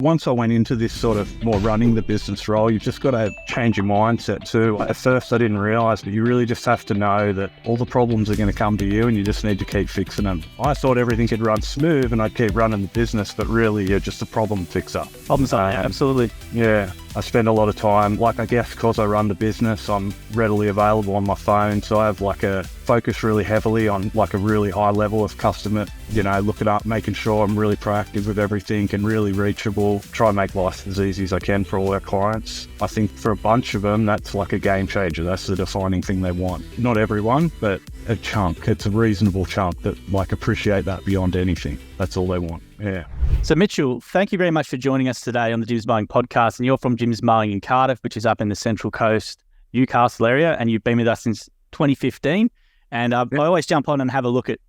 Once I went into this sort of more running the business role, you've just got to change your mindset too. At first, I didn't realise, but you really just have to know that all the problems are going to come to you and you just need to keep fixing them. I thought everything could run smooth and I'd keep running the business, but really you're just a problem fixer. Problem solver, absolutely. Yeah, I spend a lot of time, I guess because I run the business, I'm readily available on my phone. So I have focus really heavily on a really high level of customer, looking up, making sure I'm really proactive with everything and really reachable, try and make life as easy as I can for all our clients. I think for a bunch of them, that's like a game changer. That's the defining thing they want. Not everyone, but a chunk. It's a reasonable chunk that appreciate that beyond anything. That's all they want. Yeah. So Mitchell, thank you very much for joining us today on the Jim's Mowing podcast. And you're from Jim's Mowing in Cardiff, which is up in the Central Coast, Newcastle area. And you've been with us since 2015. And I always jump on and have a look at,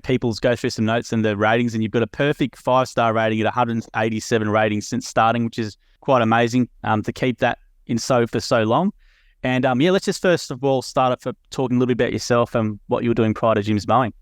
people's go through some notes and the ratings. And you've got a perfect 5-star rating at 187 ratings since starting, which is quite amazing to keep that for so long. And let's just first of all start off for talking a little bit about yourself and what you were doing prior to Jim's Mowing.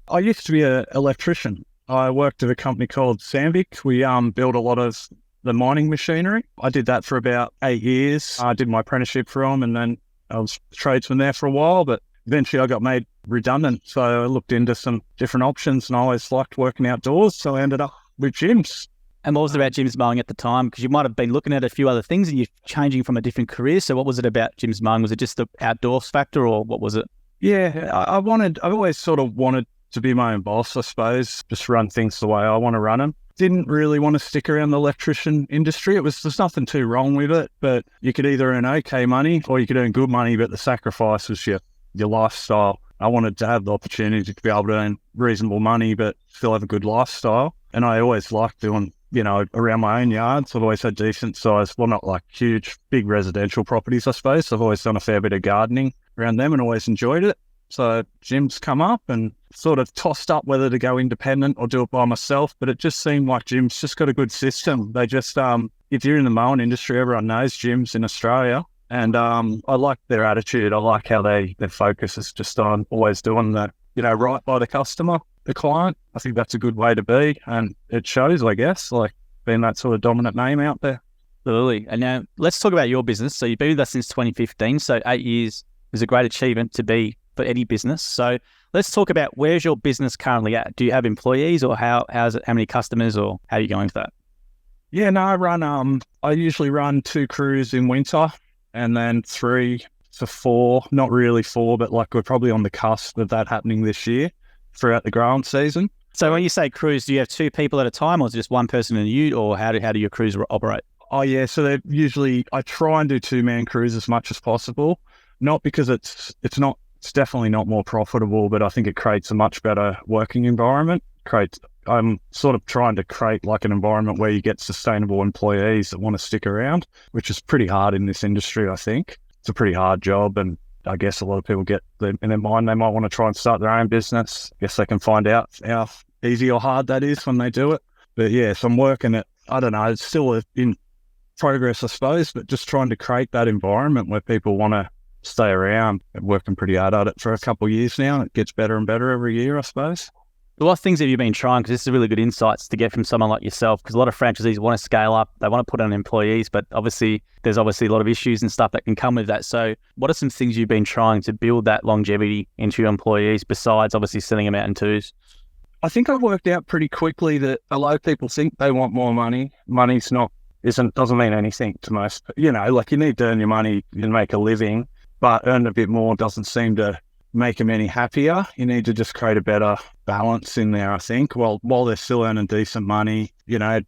I used to be an electrician. I worked at a company called Sandvik. We built a lot of the mining machinery. I did that for about 8 years. I did my apprenticeship for them, and then I was a tradesman there for a while, but eventually I got made redundant. So I looked into some different options and I always liked working outdoors. So I ended up with Jim's. And what was it about Jim's Mowing at the time? Because you might have been looking at a few other things and you're changing from a different career. So what was it about Jim's Mowing? Was it just the outdoors factor or what was it? Yeah, I've always sort of wanted to be my own boss, I suppose, just run things the way I want to run them. Didn't really want to stick around the electrician industry. There's nothing too wrong with it, but you could either earn okay money or you could earn good money, but the sacrifice was your lifestyle. I wanted to have the opportunity to be able to earn reasonable money, but still have a good lifestyle. And I always liked doing, around my own yard. So I've always had decent size, well, not like huge, big residential properties, I suppose. So I've always done a fair bit of gardening around them and always enjoyed it. So Jim's come up and sort of tossed up whether to go independent or do it by myself. But it just seemed like Jim's just got a good system. They just, if you're in the mowing industry, everyone knows Jim's in Australia. And I like their attitude. I like how their focus is just on always doing the, right by the customer, the client. I think that's a good way to be. And it shows, I guess, being that sort of dominant name out there. Absolutely. And now let's talk about your business. So you've been with us since 2015. So 8 years is a great achievement to be for any business. So let's talk about where's your business currently at? Do you have employees or how's it? How many customers or how are you going with that? Yeah, no, I usually run 2 crews in winter. And then 3 to 4, not really 4, but we're probably on the cusp of that happening this year throughout the growing season. So when you say crews, do you have 2 people at a time or is it just one person in a ute or how do your crews operate? Oh yeah, so they're usually, I try and do 2-man crews as much as possible. Not because it's definitely not more profitable, but I think it creates a much better working environment. I'm sort of trying to create an environment where you get sustainable employees that want to stick around, which is pretty hard in this industry, I think. It's a pretty hard job. And I guess a lot of people get in their mind, they might want to try and start their own business. I guess they can find out how easy or hard that is when they do it. But yeah, so I'm working at, I don't know, it's still in progress, I suppose, but just trying to create that environment where people want to stay around. I'm working pretty hard at it for a couple of years now. It gets better and better every year, I suppose. What things have you been trying? Because this is really good insights to get from someone like yourself, because a lot of franchisees want to scale up. They want to put on employees, but there's a lot of issues and stuff that can come with that. So what are some things you've been trying to build that longevity into your employees besides obviously sending them out in 2s? I think I worked out pretty quickly that a lot of people think they want more money. Money's doesn't mean anything to most. You need to earn your money and make a living, but earn a bit more doesn't seem to make them any happier. You need to just create a better balance in there, I think, while they're still earning decent money,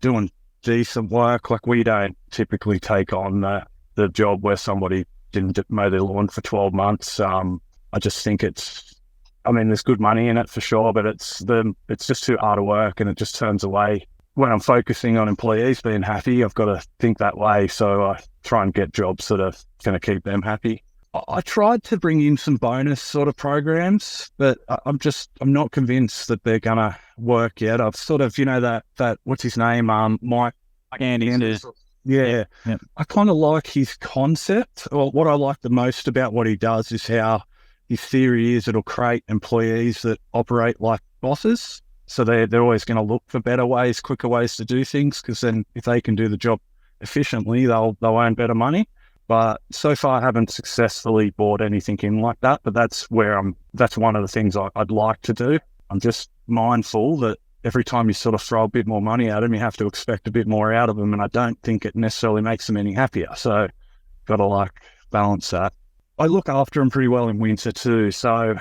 doing decent work. We don't typically take on the job where somebody didn't mow their lawn for 12 months. I just think there's good money in it for sure, but it's just too hard to work and it just turns away. When I'm focusing on employees being happy, I've got to think that way. So I try and get jobs that are going to keep them happy. I tried to bring in some bonus sort of programs, but I'm not convinced that they're going to work yet. I've sort of, that what's his name? Mike Anderson. Yeah. I kind of like his concept. Well, what I like the most about what he does is how his theory is it'll create employees that operate like bosses. So they're always going to look for better ways, quicker ways to do things, because then if they can do the job efficiently, they'll earn better money. But so far, I haven't successfully bought anything in like that. But that's one of the things I'd like to do. I'm just mindful that every time you sort of throw a bit more money at them, you have to expect a bit more out of them. And I don't think it necessarily makes them any happier. So got to balance that. I look after them pretty well in winter too. So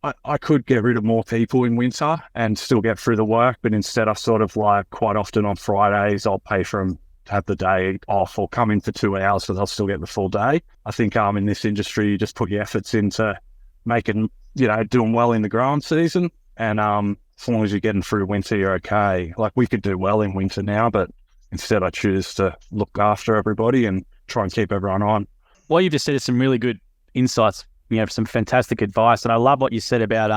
I could get rid of more people in winter and still get through the work. But instead, I sort of quite often on Fridays, I'll pay for them to have the day off or come in for 2 hours so they'll still get the full day. I think in this industry, you just put your efforts into making, doing well in the growing season. And as long as you're getting through winter, you're okay. We could do well in winter now, but instead I choose to look after everybody and try and keep everyone on. What you've just said is some really good insights, some fantastic advice. And I love what you said about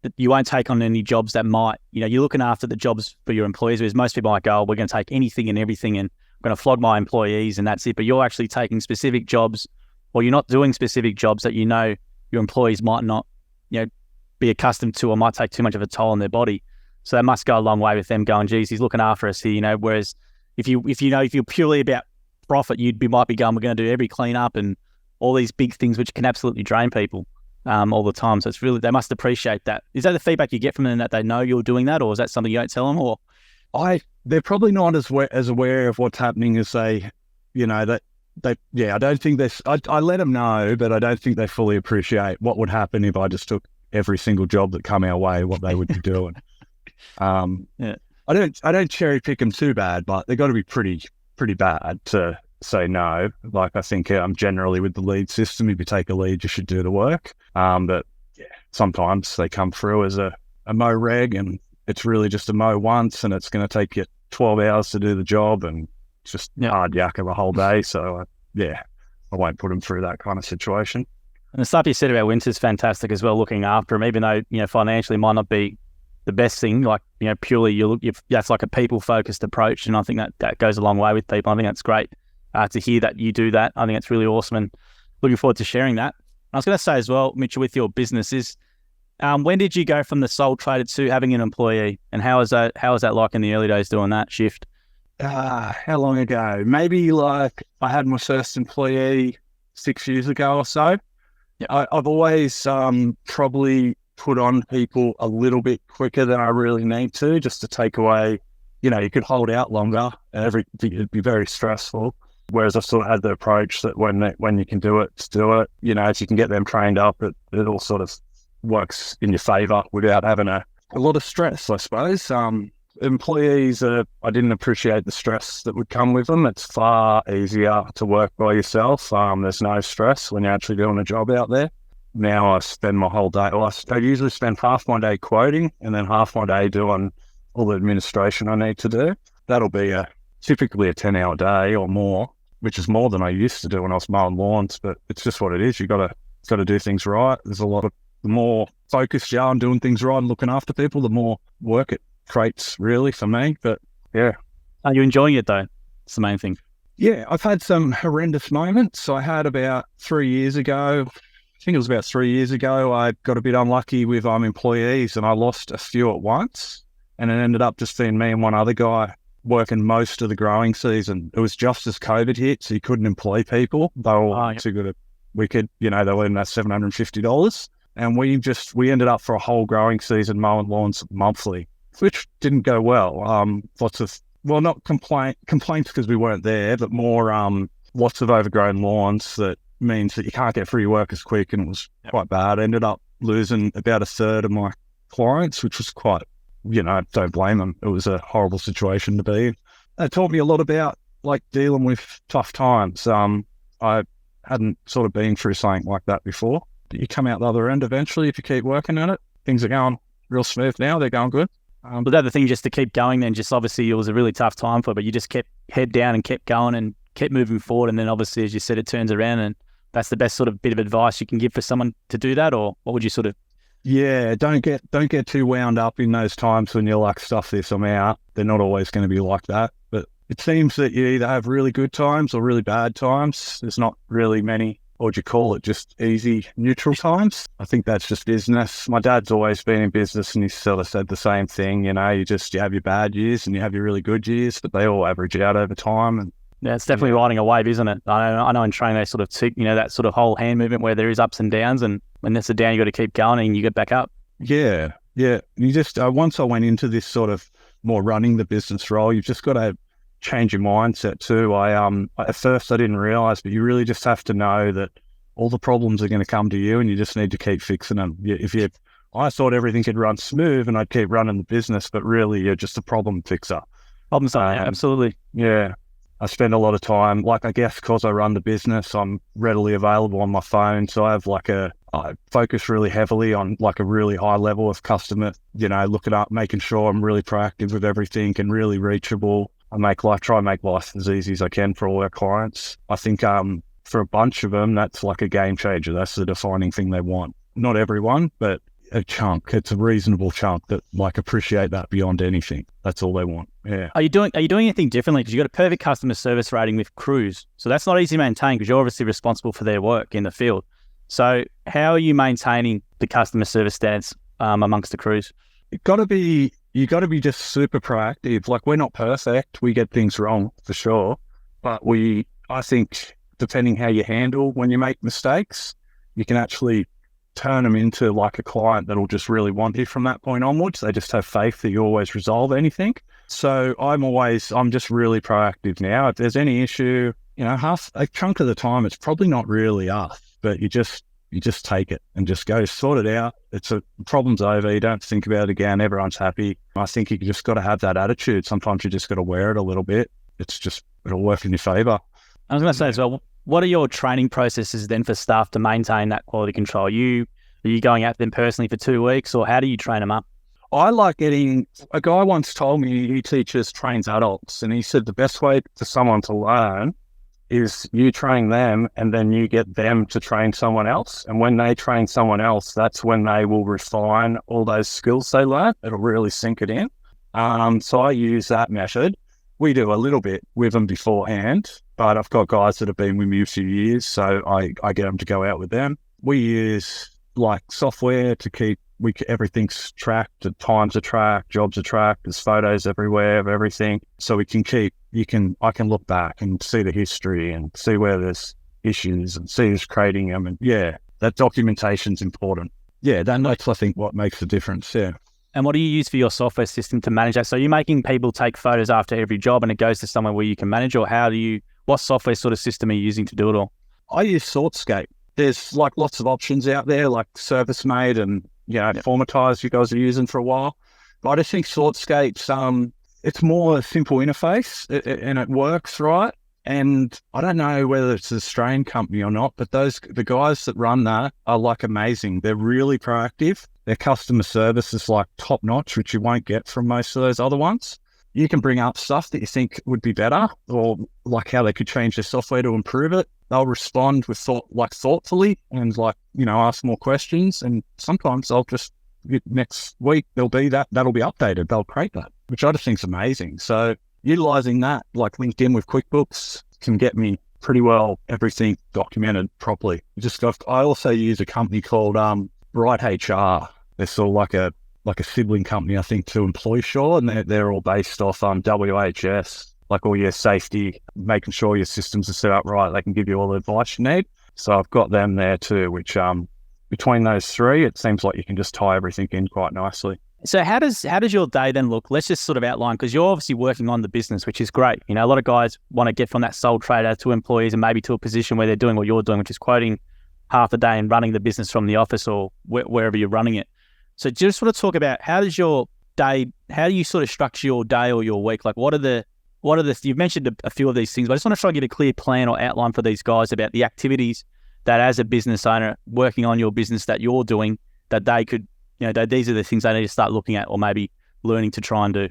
that you won't take on any jobs that might, you're looking after the jobs for your employees, whereas most people might go, we're going to take anything and everything and I'm going to flog my employees and that's it. But you're actually taking specific jobs, or you're not doing specific jobs that your employees might not, be accustomed to or might take too much of a toll on their body. So that must go a long way with them going, geez, he's looking after us here, whereas if you're purely about profit, might be going, we're going to do every cleanup and all these big things which can absolutely drain people all the time. So it's really, they must appreciate that. Is that the feedback you get from them, that they know you're doing that, or is that something you don't tell them? Or they're probably not as aware of what's happening as I don't think I let them know, but I don't think they fully appreciate what would happen if I just took every single job that come our way, what they would be doing. Yeah. I don't cherry pick them too bad, but they've got to be pretty bad to say no. I think generally with the lead system, if you take a lead, you should do the work. But yeah, sometimes they come through as a mow reg and it's really just a mow once and it's going to take you 12 hours to do the job and it's just hard yak of a whole day. So I won't put them through that kind of situation. And the stuff you said about winter is fantastic as well, looking after them, even though, financially might not be the best thing, purely that's like a people-focused approach. And I think that goes a long way with people. I think that's great to hear that you do that. I think it's really awesome and looking forward to sharing that. I was going to say as well, Mitchell, with your businesses, when did you go from the sole trader to having an employee, and how was that like in the early days doing that shift? How long ago? Maybe I had my first employee 6 years ago or so. Yeah. I've always probably put on people a little bit quicker than I really need to, just to take away, you could hold out longer and it'd be very stressful. Whereas I've sort of had the approach that when you can do it, just do it. If you can get them trained up, it all sort of works in your favour without having a lot of stress, I suppose. Employees, I didn't appreciate the stress that would come with them. It's far easier to work by yourself. There's no stress when you're actually doing a job out there. Now I spend my whole day, I usually spend half my day quoting and then half my day doing all the administration I need to do. That'll be typically a 10-hour day or more, which is more than I used to do when I was mowing lawns, but it's just what it is. You've got to do things right. There's the more focused you are on doing things right and looking after people, the more work it creates really for me. But yeah. Are you enjoying it though? It's the main thing. Yeah, I've had some horrendous moments. I had about 3 years ago, I think it was about 3 years ago, I got a bit unlucky with employees and I lost a few at once. And it ended up just being me and one other guy working most of the growing season. It was just as COVID hit, so you couldn't employ people. They were too good they were in that $750. And we ended up for a whole growing season mowing lawns monthly, which didn't go well. Lots of, not complaints because we weren't there, but more lots of overgrown lawns. That means that you can't get through your work as quick, and it was quite bad. I ended up losing about a third of my clients, which was quite, don't blame them. It was a horrible situation to be in. It taught me a lot about dealing with tough times. I hadn't sort of been through something like that before. But you come out the other end eventually if you keep working at it. Things are going real smooth now. They're going good. But the other thing, just to keep going then, just obviously it was a really tough time for it, but you just kept head down and kept going and kept moving forward. And then obviously, as you said, it turns around, and that's the best sort of bit of advice you can give for someone to do that. Or what would you sort of? Yeah, don't get too wound up in those times when you're like, stuff this, I'm out. They're not always going to be like that. But it seems that you either have really good times or really bad times. There's not really many what would you call it, just easy, neutral times. I think that's just business. My dad's always been in business and he sort of said the same thing, you have your bad years and you have your really good years, but they all average out over time. And yeah, it's definitely riding a wave, isn't it? I know in training they sort of that sort of whole hand movement where there is ups and downs, and when there's a down, you got to keep going and you get back up. Yeah. You just, once I went into this sort of more running the business role, you've just got to change your mindset too. At first I didn't realize, but you really just have to know that all the problems are going to come to you and you just need to keep fixing them. I thought everything could run smooth and I'd keep running the business, but really you're just a problem fixer. Problem solver, absolutely. Yeah. I spend a lot of time, I guess because I run the business, I'm readily available on my phone. So I focus really heavily on a really high level of customer, looking up, making sure I'm really proactive with everything and really reachable. I try and make life as easy as I can for all our clients. I think for a bunch of them, that's like a game changer. That's the defining thing they want. Not everyone, but a chunk. It's a reasonable chunk that appreciate that beyond anything. That's all they want. Yeah. Are you doing anything differently? Because you've got a perfect customer service rating with crews. So that's not easy to maintain because you're obviously responsible for their work in the field. So how are you maintaining the customer service stats amongst the crews? You got to be just super proactive. We're not perfect. We get things wrong for sure. But I think depending how you handle when you make mistakes, you can actually turn them into a client that'll just really want you from that point onwards. They just have faith that you always resolve anything. So I'm just really proactive now. If there's any issue, half a chunk of the time, it's probably not really us, but you just take it and just go sort it out. Problem's over. You don't think about it again. Everyone's happy. I think you just got to have that attitude. Sometimes you just got to wear it a little bit. It'll work in your favor. I was going to say as well, what are your training processes then for staff to maintain that quality control? Are you going out them personally for 2 weeks, or how do you train them up? I like a guy once told me he trains adults, and he said the best way for someone to learn is you train them and then you get them to train someone else. And when they train someone else, that's when they will refine all those skills they learn. It'll really sink it in. So I use that method. We do a little bit with them beforehand, but I've got guys that have been with me a few years, so I get them to go out with them. We use software to keep everything's tracked, the times are tracked, jobs are tracked, there's photos everywhere of everything. So we can I can look back and see the history and see where there's issues and see who's creating them. And yeah, that documentation's important. Yeah, that's I think what makes the difference. Yeah. And what do you use for your software system to manage that? So you're making people take photos after every job and it goes to somewhere where you can manage, or what software sort of system are you using to do it all? I use SortScape. There's lots of options out there, like ServiceMate and Formatize you guys are using for a while. But I just think SortScape's it's more a simple interface and it works right. And I don't know whether it's an Australian company or not, but the guys that run that are amazing. They're really proactive. Their customer service is top notch, which you won't get from most of those other ones. You can bring up stuff that you think would be better, or how they could change their software to improve it. They'll respond with thoughtfully and ask more questions. And sometimes next week that'll be updated. They'll create that, which I just think is amazing. So utilizing that, LinkedIn with QuickBooks, can get me pretty well everything documented properly. I also use a company called Bright HR. They're sort of like a sibling company, I think, to EmploySure, and they're all based off WHS, all your safety, making sure your systems are set up right. They can give you all the advice you need. So I've got them there too, which between those three, it seems like you can just tie everything in quite nicely. So how does your day then look? Let's just sort of outline, because you're obviously working on the business, which is great. A lot of guys want to get from that sole trader to employees and maybe to a position where they're doing what you're doing, which is quoting half the day and running the business from the office or wherever you're running it. So just sort of talk about how do you sort of structure your day or your week? You've mentioned a few of these things, but I just want to try and get a clear plan or outline for these guys about the activities that as a business owner working on your business that you're doing, that they could, these are the things they need to start looking at or maybe learning to try and do.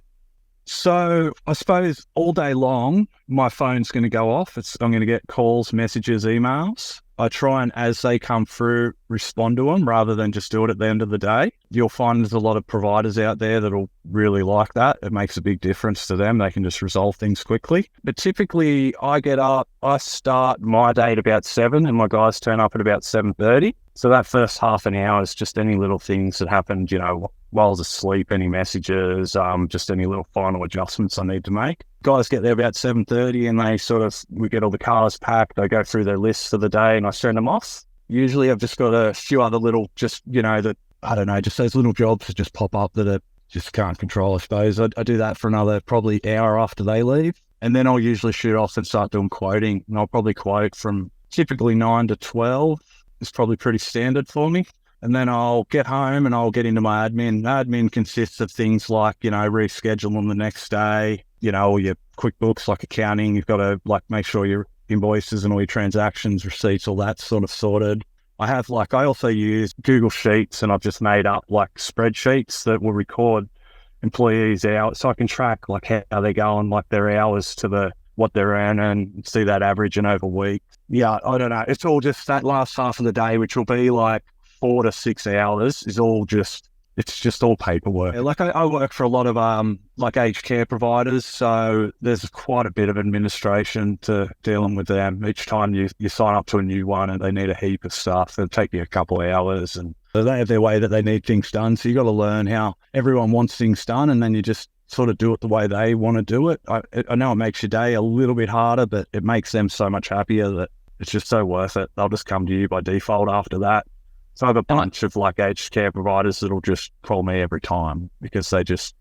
So I suppose all day long, my phone's going to go off. I'm going to get calls, messages, emails. I try and, as they come through, respond to them rather than just do it at the end of the day. You'll find there's a lot of providers out there that'll really like that. It makes a big difference to them. They can just resolve things quickly. But typically I get up, I start my day at about 7 and my guys turn up at about 7:30. So that first half an hour is just any little things that happened, while I was asleep, any messages, just any little final adjustments I need to make. Guys get there about 7:30 and we get all the cars packed. They go through their lists for the day and I send them off. Usually I've just got a few other little, just those little jobs that just pop up that I just can't control, I suppose. I do that for another probably hour after they leave. And then I'll usually shoot off and start doing quoting. And I'll probably quote from typically 9 to 12. It's probably pretty standard for me. And then I'll get home and I'll get into my admin. Admin consists of things like, reschedule them the next day, all your QuickBooks, like accounting. You've got to make sure your invoices and all your transactions, receipts, all that sort of sorted. I also use Google Sheets, and I've just made up spreadsheets that will record employees' hours, so I can track how they're going, their hours to what they're earning, see that average and over week. Yeah, I don't know. It's all just that last half of the day, which will be 4 to 6 hours, is all just, it's just all paperwork. I work for a lot of aged care providers, so there's quite a bit of administration to dealing with them. Each time you sign up to a new one and they need a heap of stuff, it'll take you a couple of hours, and so they have their way that they need things done. So you got to learn how everyone wants things done, and then you just sort of do it the way they want to do it. I know it makes your day a little bit harder, but it makes them so much happier that it's just so worth it. They'll just come to you by default after that. So I have a bunch of aged care providers that'll just call me every time because it's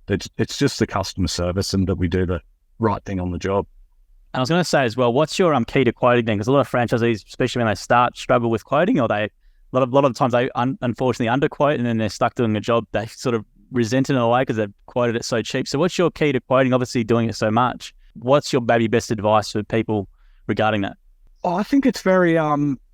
just the customer service and that we do the right thing on the job. And I was going to say as well, what's your key to quoting then? Because a lot of franchisees, especially when they start, struggle with quoting, or a lot of times they unfortunately underquote, and then they're stuck doing a job they sort of resent in a way because they've quoted it so cheap. So what's your key to quoting? Obviously doing it so much. What's your maybe best advice for people regarding that? Oh, I think it's very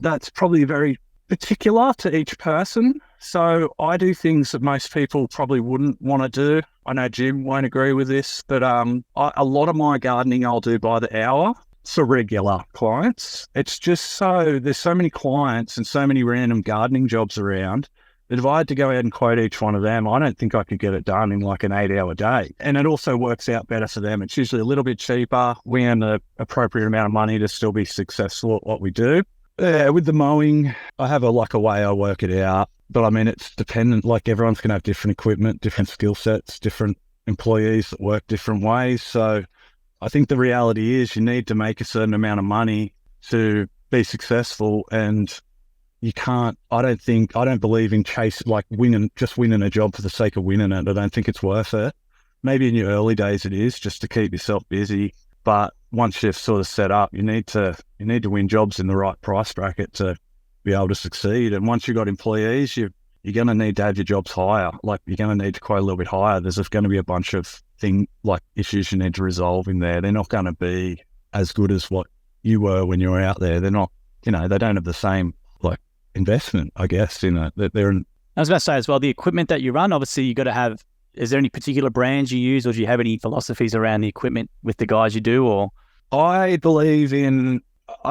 that's probably very particular to each person. So I do things that most people probably wouldn't want to do. I know Jim won't agree with this, but a lot of my gardening I'll do by the hour. So regular clients. It's just there's so many clients and so many random gardening jobs around that if I had to go out and quote each one of them, I don't think I could get it done in an 8-hour day. And it also works out better for them. It's usually a little bit cheaper. We earn the appropriate amount of money to still be successful at what we do. With the mowing, I have a way I work it out. But I mean, it's dependent. Everyone's going to have different equipment, different skill sets, different employees that work different ways. So I think the reality is you need to make a certain amount of money to be successful, and you can't, I don't believe in winning a job for the sake of winning it. I don't think it's worth it. Maybe in your early days it is, just to keep yourself busy. But once you've sort of set up, you need to win jobs in the right price bracket to be able to succeed. And once you've got employees, you're going to need to have your jobs higher. You're going to need to quote a little bit higher. There's going to be a bunch of issues you need to resolve in there. They're not going to be as good as what you were when you were out there. They're not, they don't have the same investment, I guess, in it. I was going to say as well, the equipment that you run, obviously you got to have, is there any particular brands you use, or do you have any philosophies around the equipment with the guys you do? Or I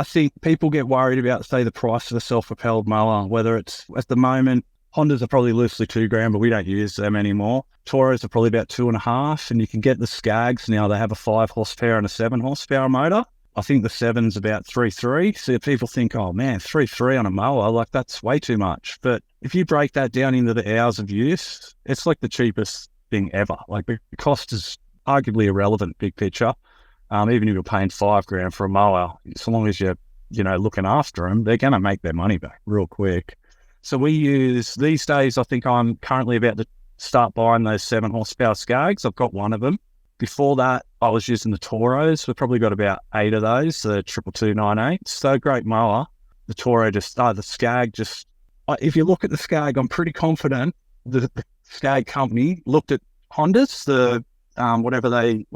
think people get worried about, say, the price of a self-propelled mower, whether it's, at the moment, Hondas are probably loosely $2,000, but we don't use them anymore. Toros are probably about 2.5, and you can get the Skags now. They have a 5 horsepower and a 7 horsepower motor. I think the 7's about 3.3. So people think, oh man, 3.3 on a mower, that's way too much. But if you break that down into the hours of use, it's the cheapest thing ever. The cost is arguably irrelevant, big picture. Even if you're paying $5,000 for a mower, so long as you're, looking after them, they're going to make their money back real quick. So we use, these days, I think I'm currently about to start buying those 7 horsepower Skags. I've got one of them. Before that, I was using the Toros. We've probably got about 8 of those, the 22298. So great mower. The Toro the Skag if you look at the Skag, I'm pretty confident the Skag company looked at Hondas, the what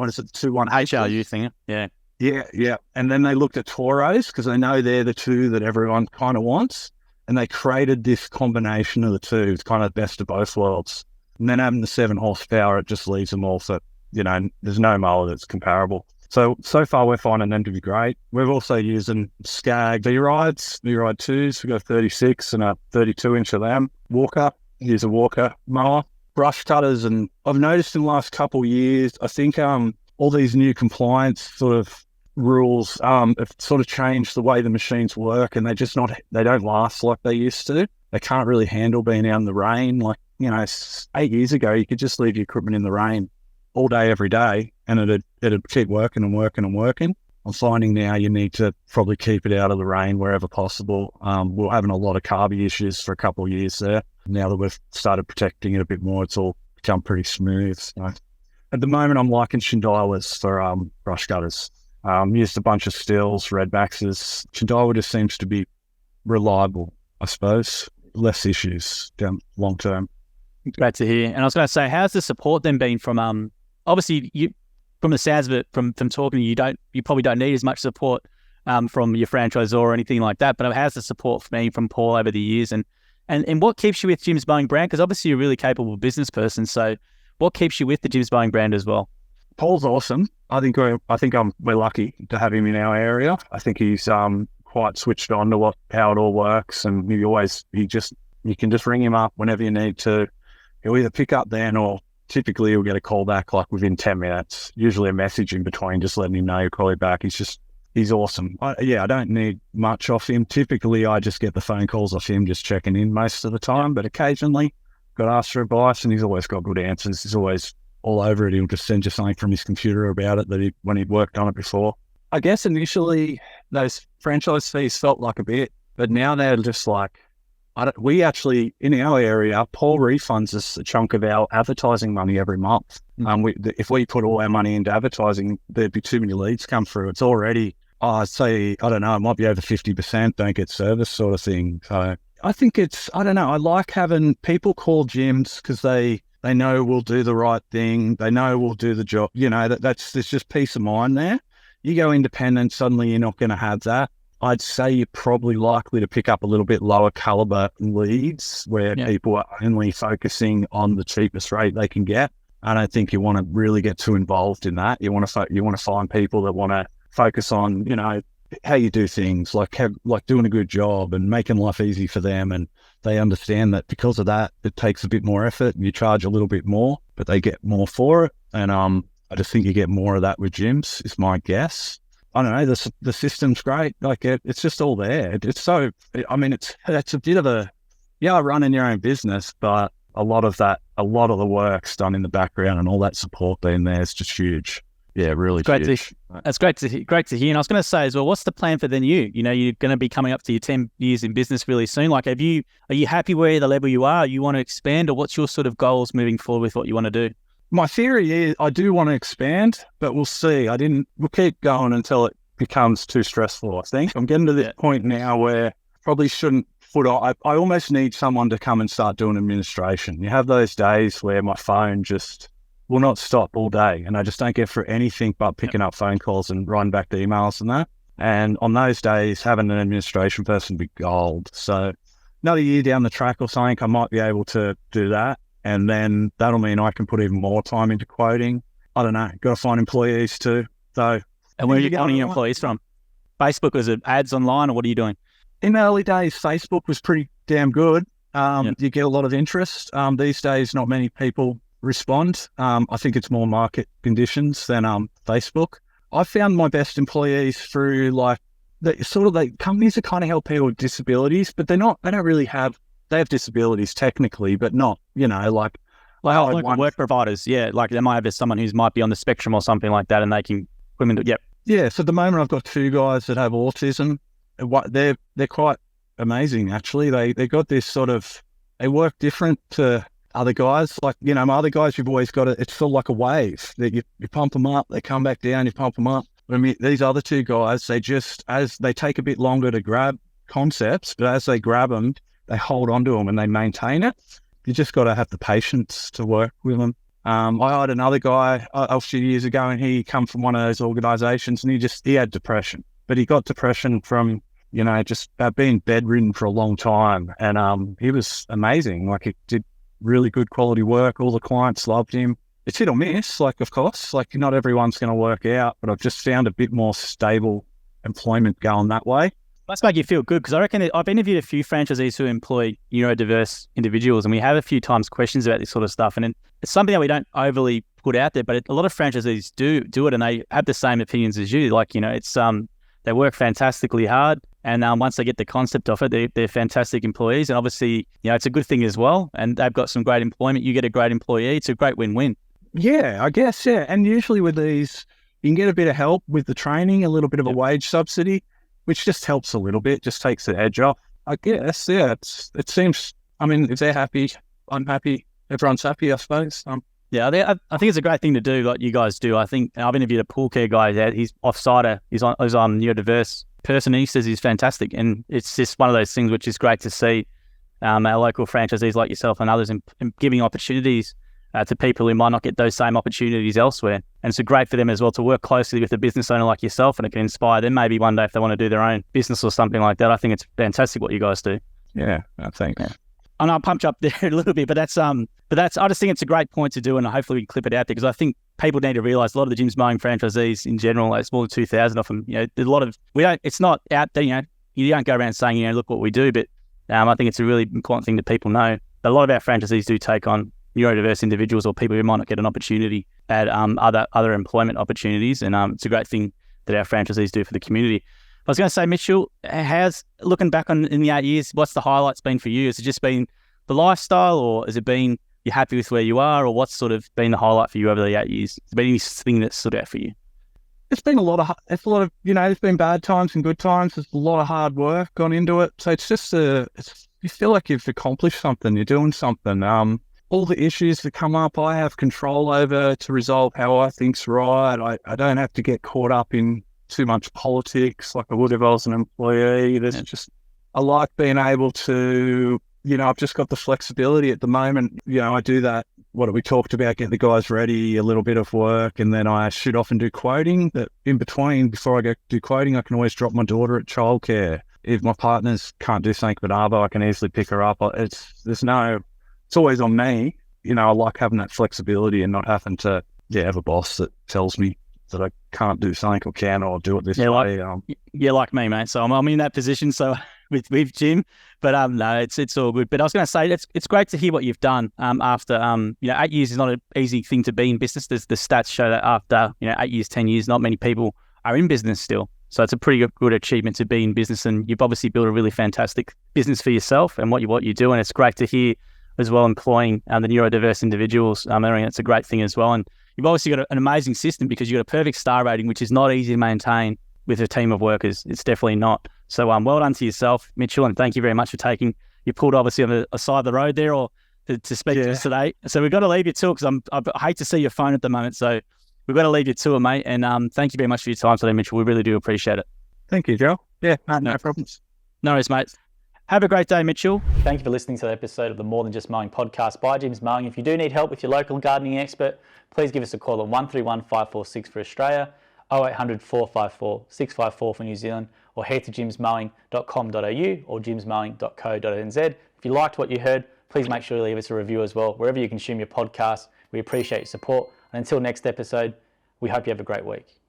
is it, 218 HRU thing, yeah. Yeah. And then they looked at Toros because they know they're the two that everyone kind of wants. And they created this combination of the two. It's kind of the best of both worlds. And then having the 7 horsepower, it just leaves them all. So, there's no mower that's comparable. So far we're finding them to be great. We're also using Skag V-Ride 2s. We've got 36 and a 32-inch of them. Walker, use a Walker mower. Brush cutters, and I've noticed in the last couple of years, I think all these new compliance sort of rules have sort of changed the way the machines work, and they don't last like they used to. They can't really handle being out in the rain. Like, 8 years ago, you could just leave your equipment in the rain all day, every day, and it'd keep working and working and working. I'm finding now you need to probably keep it out of the rain wherever possible. We're having a lot of carby issues for a couple of years there. Now that we've started protecting it a bit more, it's all become pretty smooth. So at the moment, I'm liking Shindilas for brush cutters. Used a bunch of stills, redbacks. Shindila just seems to be reliable, I suppose. Less issues down long term. Great to hear. And I was going to say, how's the support then been from obviously you, from the sounds of it, from talking to you, you probably don't need as much support from your franchisor or anything like that. But how's the support been from Paul over the years, and what keeps you with Jim's Mowing brand? Because obviously you're a really capable business person. So what keeps you with the Jim's Mowing brand as well? Paul's awesome. I think we're lucky to have him in our area. I think he's quite switched on to how it all works, and you can just ring him up whenever you need to. He'll either pick up then, or typically he'll get a call back like within 10 minutes. Usually a message in between, just letting him know you'll call you back. He's awesome. I don't need much off him. Typically, I just get the phone calls off him, just checking in most of the time. But occasionally, got asked for advice, and he's always got good answers. He's always all over it. He'll just send you something from his computer about it when he'd worked on it before. I guess initially those franchise fees felt like a bit, but now they're just like, we actually, in our area, Paul refunds us a chunk of our advertising money every month. If we put all our money into advertising, there'd be too many leads come through. It's already, I'd say, I don't know, it might be over 50% don't get service sort of thing. So I think I don't know, I like having people call gyms because they know we'll do the right thing. They know we'll do the job. There's just peace of mind there. You go independent, suddenly you're not going to have that. I'd say you're probably likely to pick up a little bit lower caliber leads where people are only focusing on the cheapest rate they can get. I don't think you want to really get too involved in that. You want to find people that want to focus on, how you do things, like doing a good job and making life easy for them. And they understand that because of that, it takes a bit more effort and you charge a little bit more, but they get more for it. And I just think you get more of that with gyms, is my guess. I don't know, the system's great. Like it's just all there. It's so, it's a bit of running your own business, but a lot of the work's done in the background, and all that support being there is just huge. Yeah, really huge. That's great to hear. And I was going to say as well, what's the plan for then you? You're going to be coming up to your 10 years in business really soon. Like, are you happy where the level you are? You want to expand, or what's your sort of goals moving forward with what you want to do? My theory is I do want to expand, but we'll see. We'll keep going until it becomes too stressful, I think. I'm getting to this point now where I probably shouldn't I almost need someone to come and start doing administration. You have those days where my phone just will not stop all day, and I just don't get through anything but picking up phone calls and writing back the emails and that. And on those days, having an administration person be gold. So another year down the track or something, I might be able to do that. And then that'll mean I can put even more time into quoting. I don't know. Got to find employees too. So, and where are you getting your employees from? Facebook, was it ads online, or what are you doing? In the early days, Facebook was pretty damn good. You get a lot of interest. These days, not many people respond. I think it's more market conditions than Facebook. I found my best employees through companies that kind of help people with disabilities, but they have disabilities technically, but not, like work providers. Yeah. Like they might have someone who might be on the spectrum or something like that, and they can put them into, yep. Yeah. So at the moment I've got 2 guys that have autism. They're quite amazing, actually. They got this sort of, they work different to other guys. Like, my other guys, you've always got it's sort of like a wave that you pump them up, they come back down, you pump them up. But these other 2 guys, they take a bit longer to grab concepts, but as they grab them, they hold on to them and they maintain it. You just got to have the patience to work with them. I had another guy a few years ago, and he come from one of those organizations, and he had depression, but he got depression from, just being bedridden for a long time. And he was amazing. Like, he did really good quality work. All the clients loved him. it's hit or miss. Like, of course, like not everyone's going to work out, but I've just found a bit more stable employment going that way. Must make you feel good, because I reckon I've interviewed a few franchisees who employ neurodiverse individuals, and we have a few times questions about this sort of stuff. And it's something that we don't overly put out there, but a lot of franchisees do it, and they have the same opinions as you. Like, it's they work fantastically hard, and once they get the concept of it, they're fantastic employees. And obviously, it's a good thing as well. And they've got some great employment. You get a great employee. It's a great win-win. Yeah, I guess, yeah. And usually with these, you can get a bit of help with the training, a little bit of a wage subsidy, which just helps a little bit, just takes the edge off. I guess, yeah, it seems, I mean, if they're happy, I'm happy, everyone's happy, I suppose. Yeah, I think it's a great thing to do, like you guys do. I think I've interviewed a pool care guy. He's off-sider. He's neurodiverse person. He says he's fantastic. And it's just one of those things which is great to see our local franchisees like yourself and others in giving opportunities to people who might not get those same opportunities elsewhere. And it's great for them as well to work closely with a business owner like yourself, and it can inspire them maybe one day if they want to do their own business or something like that. I think it's fantastic what you guys do. Yeah, I think. Yeah. I know I pumped you up there a little bit, but that's I just think it's a great point to do, and hopefully we can clip it out there, because I think people need to realise a lot of the Jim's Mowing franchisees in general, like it's more than 2,000 of them. There's a lot of it's not out there. You don't go around saying look what we do, but I think it's a really important thing that people know. But a lot of our franchisees do take on neurodiverse individuals or people who might not get an opportunity at other employment opportunities, and it's a great thing that our franchisees do for the community. I was going to say, Mitchell, how's looking back in the 8 years? What's the highlights been for you? Has it just been the lifestyle, or has it been you're happy with where you are, or what's sort of been the highlight for you over the 8 years? Has there been anything that stood out for you? It's been a lot of there's been bad times and good times. There's a lot of hard work gone into it. So it's just you feel like you've accomplished something. You're doing something. All the issues that come up, I have control over to resolve how I think's right. I don't have to get caught up in too much politics like I would if I was an employee. I like being able to, I've just got the flexibility at the moment. I do that, what we talked about, get the guys ready, a little bit of work, and then I shoot off and do quoting. But in between, before I go do quoting, I can always drop my daughter at childcare. If my partners can't do something but Arvo, I can easily pick her up. It's always on me. I like having that flexibility and not having to have a boss that tells me that I can't do something or can or do it this way. Like me, mate. So I'm in that position. So with Jim, but no, it's all good. But I was going to say it's great to hear what you've done after 8 years is not an easy thing to be in business. The stats show that after 8 years, 10 years, not many people are in business still. So it's a pretty good achievement to be in business, and you've obviously built a really fantastic business for yourself and what you do. And it's great to hear as well employing the neurodiverse individuals. I mean, it's a great thing as well. And you've obviously got an amazing system, because you've got a perfect star rating, which is not easy to maintain with a team of workers. It's definitely not. So well done to yourself, Mitchell, and thank you very much for taking. You pulled obviously on the side of the road there, or to speak to us today. So we've got to leave you to it, because I hate to see your phone at the moment. So we've got to leave you to it, mate. And thank you very much for your time today, Mitchell. We really do appreciate it. Thank you, Joe. Yeah, no problems. No worries, mate. Have a great day, Mitchell. Thank you for listening to the episode of the More Than Just Mowing podcast by Jim's Mowing. If you do need help with your local gardening expert, please give us a call on 131 546 for Australia, 0800 454 654 for New Zealand, or head to jimsmowing.com.au or jimsmowing.co.nz. If you liked what you heard, please make sure to leave us a review as well, wherever you consume your podcast. We appreciate your support. And until next episode, we hope you have a great week.